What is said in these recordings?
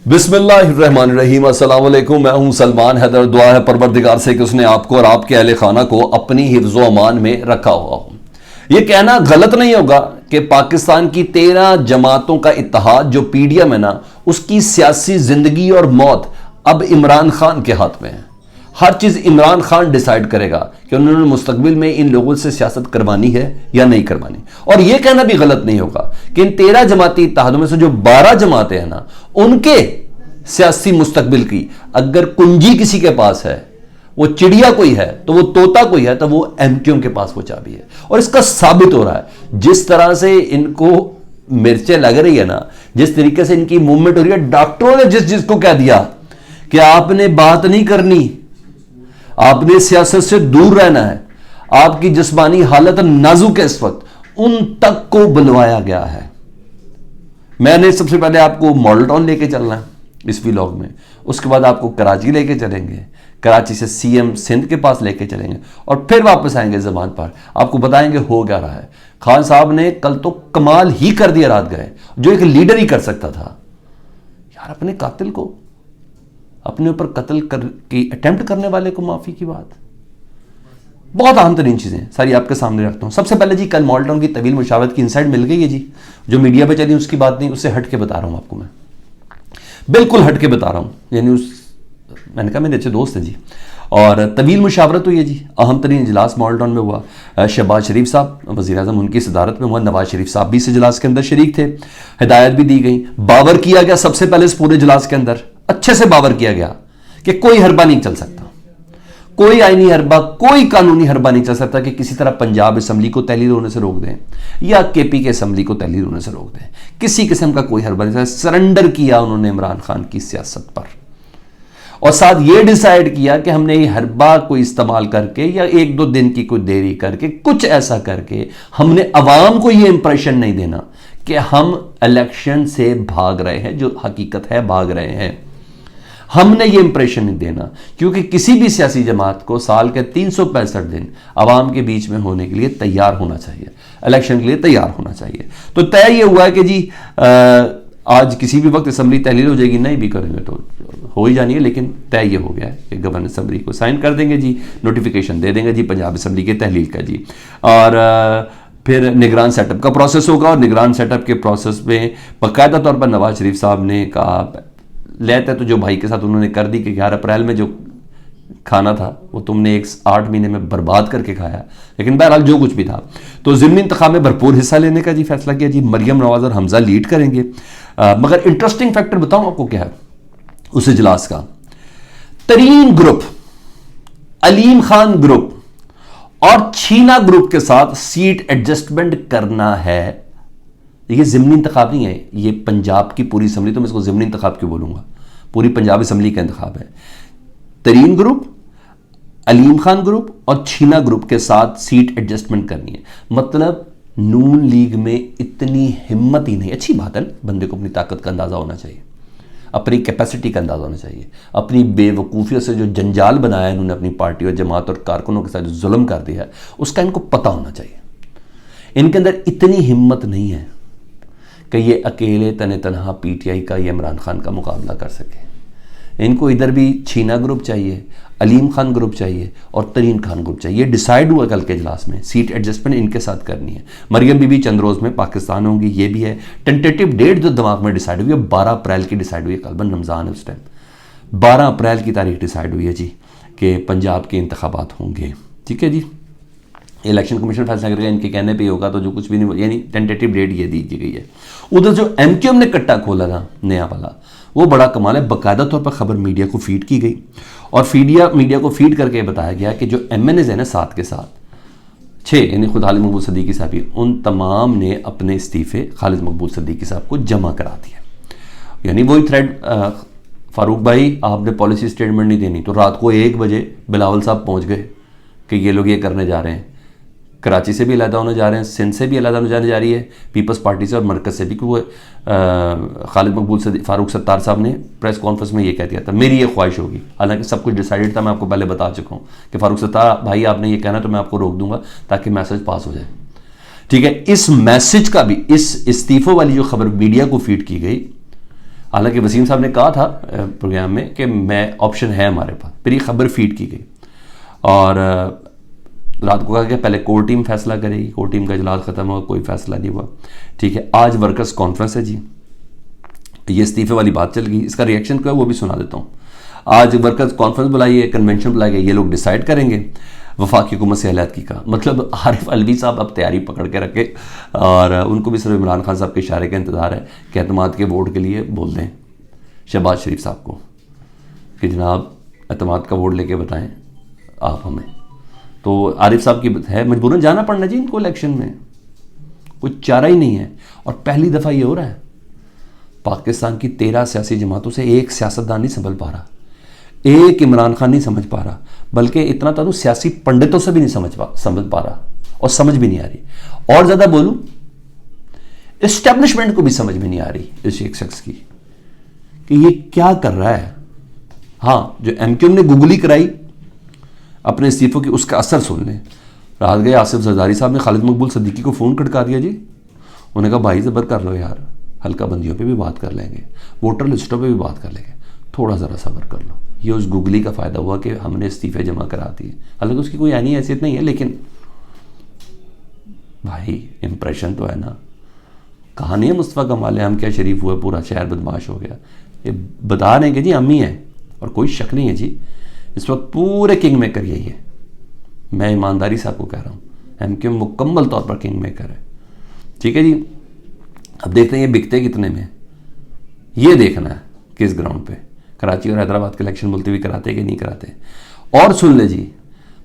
बिस्मिल्लाहिर्रहमानिर्रहीम, अस्सलाम वालेकुम। मैं हूं सलमान हैदर। दुआ है परवरदिगार से कि उसने आपको और आपके अहले खाना को अपनी हिफ्ज़ो अमान में रखा हुआ हो। यह कहना गलत नहीं होगा कि पाकिस्तान की 13 जमातों का इत्तेहाद जो पीडीएम है ना, उसकी सियासी जिंदगी और मौत अब इमरान खान के हाथ में है। हर चीज इमरान खान डिसाइड करेगा कि उन्होंने मुस्तकबिल में इन लोगों से सियासत करवानी है या नहीं करवानी। और यह कहना भी गलत नहीं होगा कि इन 13 जमाती इत्तेहादों में से जो 12 जमातें हैं ना, उनके सियासी मुस्तकबिल की अगर कुंजी किसी के पास है, वो चिड़िया कोई है तो वो तोता कोई है, तो वो एमक्यूएम के पास वो चाबी है। और इसका साबित हो रहा है जिस तरह से इनको मिर्चें लग रही है ना, जिस तरीके से इनकी मूवमेंट हो रही है। डॉक्टरों ने जिसको कह दिया कि आपने बात नहीं करनी, आपने सियासत से दूर रहना है, आपकी जिस्मानी हालत नाजुक है इस वक्त, उन तक को बुलवाया गया है। मैंने सबसे पहले आपको मॉडल टाउन लेके चलना है इस व्लॉग में, उसके बाद आपको कराची लेके चलेंगे, कराची से सीएम सिंध के पास लेके चलेंगे और फिर वापस आएंगे ज़बान पर, आपको बताएंगे हो क्या रहा है। खान साहब ने कल तो कमाल ही कर दिया रात गए, जो एक लीडर ही कर सकता था। यार, अपने कातिल को, अपने ऊपर कत्ल की अटेम्प्ट करने वाले को माफी की बात। बहुत अहम तरीन चीजें सारी आपके सामने रखता हूं। सबसे पहले जी, कल मॉडल टाउन की तवील मुशावरत की इनसाइड मिल गई है जी, जो मीडिया पे चली उसकी बात नहीं, उससे हट के बता रहा हूं आपको, मैं बिल्कुल हट के बता रहा हूं। यानी मैंने कहा मेरे अच्छे दोस्त हैं जी, और तवील मुशावरत हुई है जी। अहम तरीन इजलास मॉडल टाउन में हुआ। शहबाज शरीफ साहब वज़ीर आज़म उनकी सदारत में हुआ, नवाज शरीफ साहब भी इस इजलास के अंदर शरीक थे। हिदायत भी दी गई, बावर किया गया सबसे पहले इस पूरे इजलास के अंदर अच्छे से बावर किया गया कि कोई हरबा नहीं चल सकता, कोई आईनी हरबा, कोई कानूनी हरबा नहीं चल सकता कि किसी तरह पंजाब असम्बली को तहलील होने से रोक दें या केपी के असम्बली को तहलील होने से रोक दें। किसी किस्म का कोई हरबा नहीं। सरेंडर किया उन्होंने इमरान खान की सियासत पर, और साथ ये डिसाइड किया कि हमने ये हरबा को इस्तेमाल करके या 1-2 दिन की कोई देरी करके, कुछ ऐसा करके हमने अवाम को ये इंप्रेशन नहीं देना कि हम इलेक्शन से भाग रहे हैं, जो हकीकत है भाग रहे हैं। हमने ये इंप्रेशन नहीं देना, क्योंकि किसी भी सियासी जमात को साल के 365 दिन आवाम के बीच में होने के लिए तैयार होना चाहिए, इलेक्शन के लिए तैयार होना चाहिए। तो तय ये हुआ कि जी आज किसी भी वक्त असम्बली तहलील हो जाएगी, नहीं भी करेंगे तो हो ही जानी है, लेकिन तय ये हो गया है कि गवर्नर असम्बली को साइन कर देंगे जी, नोटिफिकेशन दे देंगे जी पंजाब असम्बली के तहलील का जी। और फिर निगरान सेटअप का प्रोसेस होगा, और निगरान सेटअप के प्रोसेस में बाकायदा तौर पर नवाज शरीफ साहब ने कहा, लेते तो जो भाई के साथ उन्होंने कर दी कि 11 अप्रैल में जो खाना था वो तुमने 8 महीने में बर्बाद करके खाया। लेकिन बहरहाल जो कुछ भी था, तो ज़िमनी इंतखाब में भरपूर हिस्सा लेने का जी फैसला किया जी। मरियम नवाज और हमजा लीड करेंगे। मगर इंटरेस्टिंग फैक्टर बताऊं आपको क्या है उस इजलास का। तरीन ग्रुप, अलीम खान ग्रुप और छीना ग्रुप के साथ सीट एडजस्टमेंट करना है। ये ज़िमनी इंतखाब नहीं है, ये पंजाब की पूरी असम्बली, तो मैं इसको ज़िमनी इंतखाब क्यों बोलूंगा, पूरी पंजाब असम्बली का इंतखाब है। तरीन ग्रुप, अलीम खान ग्रुप और छीना ग्रुप के साथ सीट एडजस्टमेंट करनी है। मतलब नून लीग में इतनी हिम्मत ही नहीं। अच्छी बात है, बंदे को अपनी ताकत का अंदाजा होना चाहिए, अपनी कैपेसिटी का अंदाजा होना चाहिए। अपनी बेवकूफ़ियों से जो जंजाल बनाया है इन्होंने अपनी पार्टी और जमात और कारकुनों के साथ जो जुल्म कर दिया है, उसका इनको पता होना चाहिए। इनके अंदर इतनी हिम्मत नहीं है कि ये अकेले तने तनहा पीटीआई का या इमरान खान का मुकाबला कर सके। इनको इधर भी छीना ग्रुप चाहिए, अलीम खान ग्रुप चाहिए और तरीन खान ग्रुप चाहिए। ये डिसाइड हुआ कल के इजलास में, सीट एडजस्टमेंट इनके साथ करनी है। मरियम बीबी चंद रोज़ में पाकिस्तान होंगी, ये भी है। टेंटेटिव डेट जो दिमाग में डिसाइड हुई है 12 अप्रैल की डिसाइड हुई है। कलबन रमज़ान है उस टाइम, 12 अप्रैल की तारीख डिसाइड हुई है जी कि पंजाब के इंतखाबात होंगे। ठीक है जी, इलेक्शन कमीशन फैसला करेगा, इनके कहने पे होगा, तो जो कुछ भी नहीं, यानी टेंटेटिव डेट ये दी गई है। उधर जो एमक्यूएम ने कट्टा खोला था नया वाला, वो बड़ा कमाल है। बाकायदा तौर पर खबर मीडिया को फीड की गई और मीडिया को फीड करके बताया गया कि जो एमएनएज है ना 7 के साथ 6, यानी खुद खालिद मकबूल सदीकी साहब ही, उन तमाम ने अपने इस्तीफे खालिद मकबूल सदीकी साहब को जमा करा दिया। यानी वही थ्रेड, फारूक भाई आपने पॉलिसी स्टेटमेंट नहीं देनी, तो रात को 1 बजे बिलावल साहब पहुँच गए कि ये लोग ये करने जा रहे हैं। कराची से भी अलहदा होने जा रहे हैं, सिंध से भी अलहदा होने जाने जा रही है, पीपल्स पार्टी से और मरकज से भी। क्योंकि खालिद मकबूल से फारूक सत्तार साहब ने प्रेस कॉन्फ्रेंस में ये कह दिया था, मेरी ये ख्वाहिश होगी, हालांकि सब कुछ डिसाइडेड था, मैं आपको पहले बता चुका हूँ कि फारूक सत्तार भाई आपने ये कहना तो मैं आपको रोक दूंगा ताकि मैसेज पास हो जाए। ठीक है, इस मैसेज का भी, इस इस्तीफों वाली जो खबर मीडिया को फीड की गई, हालांकि वसीम साहब ने कहा था प्रोग्राम में कि मैं ऑप्शन है हमारे पास, फिर ये खबर फीड की गई और रात को कहा कि पहले कोर टीम फैसला करेगी, कोर टीम का इजलास खत्म हुआ, कोई फैसला नहीं हुआ। ठीक है, आज वर्कर्स कॉन्फ्रेंस है जी, ये इस्तीफे वाली बात चल गई, इसका रिएक्शन क्या है वो भी सुना देता हूँ। आज वर्कर्स कॉन्फ्रेंस बुलाई है, कन्वेंशन बुलाई गई, ये लोग डिसाइड करेंगे वफाकी हुकूमत से हलात की का मतलब आरिफ अलवी साहब अब तैयारी पकड़ के रखे और उनको भी सिर्फ इमरान खान साहब के इशारे का इंतज़ार है कि एतमाद के वोट के लिए बोल दें शहबाज शरीफ साहब को कि जनाब एतमाद का वोट लेके बताएं आप हमें। तो आरिफ साहब की है मजबूरन जाना पड़ना जी इनको इलेक्शन में, कोई चारा ही नहीं है। और पहली दफ़ा ये हो रहा है पाकिस्तान की 13 सियासी जमातों से एक सियासतदान नहीं संभल पा रहा, एक इमरान खान नहीं समझ पा रहा, बल्कि इतना तो सियासी पंडितों से भी नहीं समझ पा रहा और समझ भी नहीं आ रही। और ज़्यादा बोलूं एस्टेब्लिशमेंट को भी समझ में नहीं आ रही इस एक शख्स की कि ये क्या कर रहा है। हाँ, जो एमक्यूएम ने गुगली कराई अपने इस्तीफों की, उसका असर सुन लें। रात गए आसिफ जरदारी साहब ने खालिद मकबूल सिद्दीकी को फ़ोन खड़का दिया जी, उन्होंने कहा भाई ज़बर कर लो यार, हल्का बंदियों पे भी बात कर लेंगे, वोटर लिस्टों पे भी बात कर लेंगे, थोड़ा ज़रा सब्र कर लो। ये उस गुगली का फ़ायदा हुआ कि हमने इस्तीफे जमा करा दिए, हालांकि उसकी कोई आनी हैसियत नहीं है, लेकिन भाई इंप्रेशन तो है ना। कहानी है मुस्तफ़ा कमाल हम क्या शरीफ हुआ, पूरा शहर बदमाश हो गया, ये बता रहे हैं कि जी हम ही हैं और कोई शक नहीं है जी, इस वक्त पूरे किंग मेकर यही है। मैं ईमानदारी से आपको कह रहा हूँ एमक्यूएम मुकम्मल तौर पर किंग मेकर है। ठीक है जी, अब देखते हैं ये बिकते कितने में, ये देखना है किस ग्राउंड पे कराची और हैदराबाद के इलेक्शन मुलतवी कराते कि नहीं कराते। और सुन ले जी,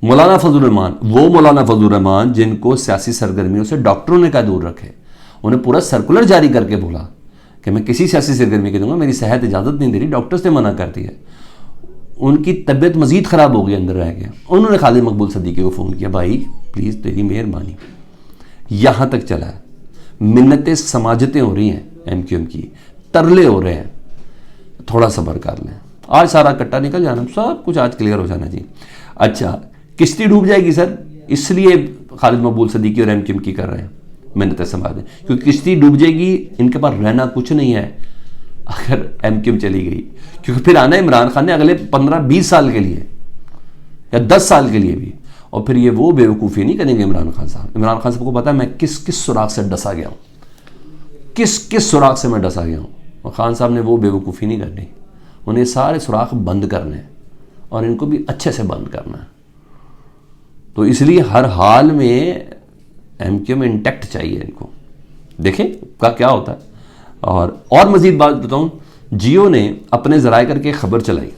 मौलाना फजल रहमान, वो मौलाना फजल रहमान जिनको सियासी सरगर्मियों से डॉक्टरों ने कहा दूर रखे, उन्हें पूरा सर्कुलर जारी करके बोला कि मैं किसी सियासी सरगर्मी के दूंगा, मेरी सेहत इजाज़त नहीं दे रही, डॉक्टर्स ने मना कर दिया। उनकी तबीयत मजीद ख़राब हो गई, अंदर रह गया। उन्होंने खालिद मकबूल सिद्दीकी को फ़ोन किया, भाई प्लीज़ तेरी मेहरबानी, यहाँ तक चला है, मिन्नतें समाजतें हो रही हैं एमक्यूएम की, तरले हो रहे हैं, थोड़ा सब्र कर लें, आज सारा कट्टा निकल जाना, सब कुछ आज क्लियर हो जाना जी। अच्छा, किश्ती डूब जाएगी सर, इसलिए खालिद मकबूल सिद्दीकी और एमक्यूएम की कर रहे हैं मिन्नतें समाज, क्योंकि किश्ती डूब जाएगी, इनके पास रहना कुछ नहीं है अगर एमक्यूएम चली गई, क्योंकि फिर आना इमरान खान ने अगले 15-20 साल के लिए या 10 साल के लिए भी, और फिर ये वो बेवकूफ़ी नहीं करेंगे इमरान खान साहब। इमरान खान साहब को पता है मैं किस किस सुराख से डसा गया हूँ, किस किस सुराख से मैं डसा गया हूँ, और खान साहब ने वो बेवकूफ़ी नहीं करनी, उन्हें सारे सुराख बंद करने और इनको भी अच्छे से बंद करना है। तो इसलिए हर हाल में एमक्यूएम इंटैक्ट चाहिए इनको, देखें का क्या होता है। और मजीद बात बताऊं, जियो ने अपने ज़राए करके खबर चलाई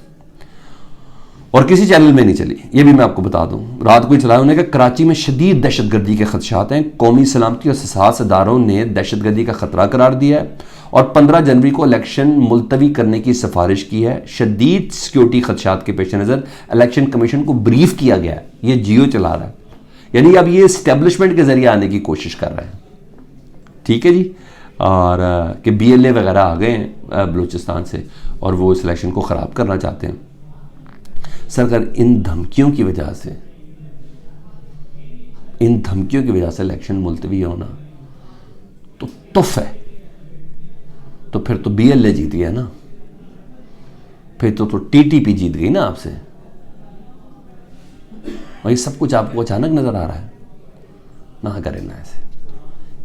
और किसी चैनल में नहीं चली, ये भी मैं आपको बता दूं, रात को ही चलाया उन्होंने कहा कराची में शदीद दहशतगर्दी के खदशात हैं, कौमी सलामती और साहस इदारों ने दहशतगर्दी का खतरा करार दिया है और 15 जनवरी को इलेक्शन मुलतवी करने की सिफारिश की है। शदीद सिक्योरिटी खदशात के पेश नज़र इलेक्शन कमीशन को ब्रीफ किया गया है, ये जियो चला रहा है, यानी अब ये इस्टेब्लिशमेंट के जरिए आने की कोशिश कर रहे हैं। ठीक है जी, और कि BLA वगैरह आ गए हैं बलूचिस्तान से और वो इस इलेक्शन को ख़राब करना चाहते हैं। सर अगर इन धमकियों की वजह से इलेक्शन मुलतवी होना तो तुफ है, तो फिर तो BLA जीत गया ना, फिर तो TTP जीत गई ना आपसे। और ये सब कुछ आपको अचानक नज़र आ रहा है, ना करें ना ऐसे।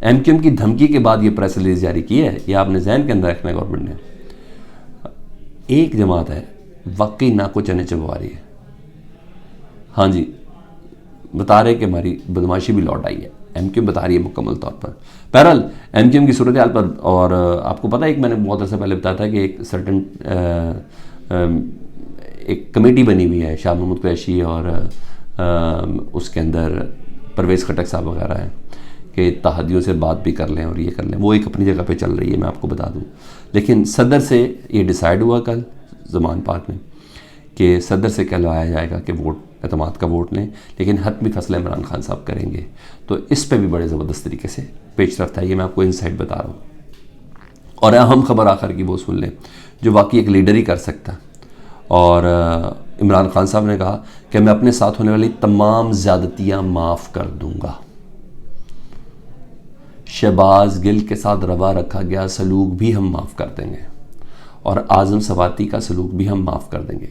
एमक्यूएम की धमकी के बाद ये प्रेस रिलीज जारी की है, ये आपने जहन के अंदर रखना है। गवर्नमेंट ने, एक जमात है वाकई ना को चने चबवा रही है, हाँ जी, बता रहे कि हमारी बदमाशी भी लौट आई है, एमक्यूएम बता रही है मुकम्मल तौर पर। बहरहाल एमक्यूएम की सूरत हाल पर, और आपको पता है एक मैंने बहुत अर्से पहले बताया था कि एक सर्टन एक कमेटी बनी हुई है, शाह महमूद कुरैशी और उसके अंदर परवेज़ खटक साहब वगैरह हैं कि तहादियों से बात भी कर लें और ये कर लें, वो एक अपनी जगह पे चल रही है, मैं आपको बता दूं। लेकिन सदर से ये डिसाइड हुआ कल ज़मान पार्क में कि सदर से कहलवाया जाएगा कि वोट एतमाद का वोट लें, लेकिन हतमी फैसला इमरान खान साहब करेंगे। तो इस पर भी बड़े ज़बरदस्त तरीके से पेश रफ्त है, ये मैं आपको इनसाइट बता रहा हूँ। और अहम खबर आखिर की वो सुन लें जो वाकई एक लीडर ही कर सकता है। और इमरान खान साहब ने कहा कि मैं अपने साथ होने वाली तमाम ज़्यादतियाँ माफ़ कर दूँगा। शहबाज गिल के साथ रवा रखा गया सलूक भी हम माफ़ कर देंगे। और आज़म सवाती का सलूक भी हम माफ़ कर देंगे।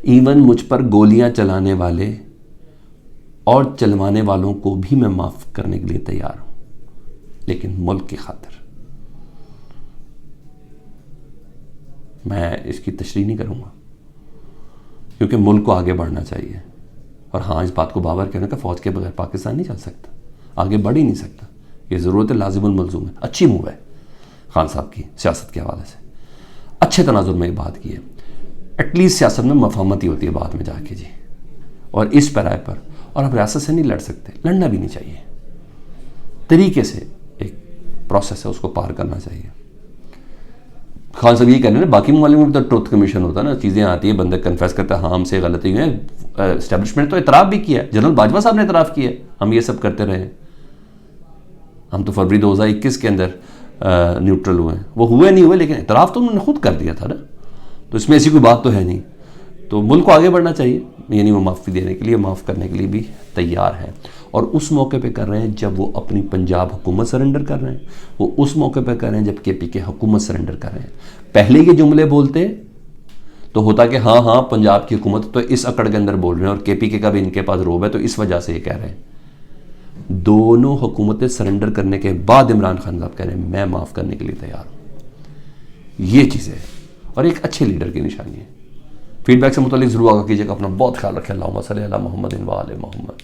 इवन मुझ पर गोलियां चलाने वाले और चलवाने वालों को भी मैं माफ़ करने के लिए तैयार हूं, लेकिन मुल्क की खातिर मैं इसकी तशरीह नहीं करूंगा, क्योंकि मुल्क को आगे बढ़ना चाहिए। और हाँ, इस बात को बावर कहने का फ़ौज के बगैर पाकिस्तान नहीं चल सकता, आगे बढ़ ही नहीं सकता। ये ज़रूरत लाजिमुल मलज़ूम है। अच्छी मूव है खान साहब की सियासत के हवाले से, अच्छे तनाजुर में बात की है। एटलीस्ट सियासत में मफाहमत ही होती है बाद में जाके जी, और इस पैराए पर। और आप रियासत से नहीं लड़ सकते, लड़ना भी नहीं चाहिए, तरीके से एक प्रोसेस है उसको पार करना चाहिए। खान साहब ये कह रहे हैं, बाकी ममालिक में तो ट्रुथ कमीशन होता है ना, चीज़ें आती है, बंदे कन्फेस करते हैं हाँ हमसे गलती हुई है। एस्टेब्लिशमेंट तो इतराफ़ भी किया है, जनरल बाजवा साहब ने इतराफ़ किया है, हम ये सब करते रहे। हम तो फरवरी 2021 के अंदर न्यूट्रल हुए हैं, वो हुए नहीं हुए, लेकिन इतराफ़ तो उन्होंने खुद कर दिया था ना, तो इसमें ऐसी कोई बात तो है नहीं। तो मुल्क को आगे बढ़ना चाहिए, यानी वो माफ़ी देने के लिए, माफ़ करने के लिए भी तैयार हैं। और उस मौके पे कर रहे हैं जब वो अपनी पंजाब हुकूमत सरेंडर कर रहे हैं, वो उस मौके पे कर रहे हैं जब KPK हुकूमत सरेंडर कर रहे हैं। पहले ये जुमले बोलते तो होता कि हाँ हाँ पंजाब की हुकूमत तो इस अकड़ के अंदर बोल रहे हैं और KPK का भी इनके पास रोब है, तो इस वजह से ये कह रहे हैं। दोनों हुकूमतें सरेंडर करने के बाद इमरान खान साहब कह रहे हैं मैं माफ़ करने के लिए तैयार हूँ। ये चीज़ है और एक अच्छे लीडर की निशानी है। फीडबैक से मुतालिक ज़रूर आगा कीजिएगा। अपना बहुत ख्याल रखें। अल्लाहुम्मा सल्ली अला मुहम्मद व आले मुहम्मद।